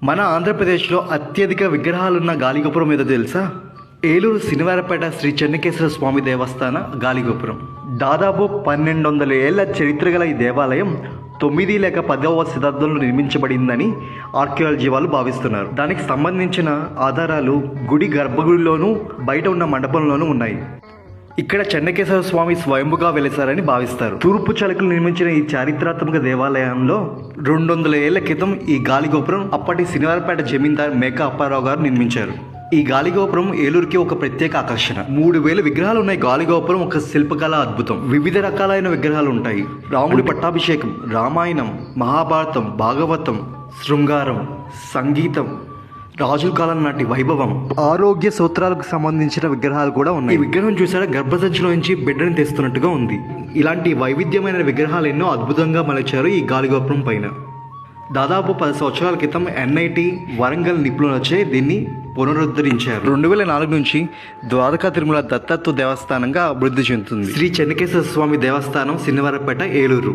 మన ఆంధ్రప్రదేశ్లో అత్యధిక విగ్రహాలున్న గాలిగోపురం ఏదో తెలుసా? ఏలూరు శనివారపేట శ్రీ చెన్నకేశ్వర స్వామి దేవస్థాన గాలిగోపురం. దాదాపు 1200 ఏళ్ల చరిత్ర గల ఈ దేవాలయం 9 లేక 10వ శతాబ్దంలో నిర్మించబడిందని ఆర్కియాలజీ వాళ్ళు భావిస్తున్నారు. దానికి సంబంధించిన ఆధారాలు గుడి గర్భగుడిలోనూ బయట ఉన్న మండపంలోనూ ఉన్నాయి. ఇక్కడ చెన్నకేశ్వర స్వామి స్వయంభుగా వెలిసారని భావిస్తారు. తూర్పు చాళుక్యులు నిర్మించిన ఈ చారిత్రాత్మక దేవాలయంలో 200 ఏళ్ల క్రితం ఈ గాలిగోపురం అప్పటి శనివారపేట జమీందార్ మేక అప్పారావు గారు నిర్మించారు. ఈ గాలిగోపురం ఏలూరుకి ఒక ప్రత్యేక ఆకర్షణ. 3000 విగ్రహాలు ఉన్నాయి. గాలిగోపురం ఒక శిల్పకళ అద్భుతం. వివిధ రకాలైన విగ్రహాలు ఉంటాయి. రాముడి పట్టాభిషేకం, రామాయణం, మహాభారతం, భాగవతం, శృంగారం, సంగీతం, రాజుల కాలం నాటి వైభవం, ఆరోగ్య సూత్రాలకు సంబంధించిన విగ్రహాలు కూడా ఉన్నాయి. ఈ విగ్రహం చూసారా, గర్భసంచిలో నుంచి బిడ్డని తెస్తున్నట్టుగా ఉంది. ఇలాంటి వైవిధ్యమైన విగ్రహాలు ఎన్నో అద్భుతంగా మలిచారు ఈ గాలిగోపురం పైన. దాదాపు 10 సంవత్సరాల క్రితం NIT వరంగల్ నిపుణులు వచ్చే దీన్ని పునరుద్ధరించారు. 2004 నుంచి ద్వారకా తిరుమల దత్తత్వ దేవస్థానంగా అభివృద్ధి చెందుతుంది. శ్రీ చెన్నకేశ్వర స్వామి దేవస్థానం, శనివారపేట, ఏలూరు.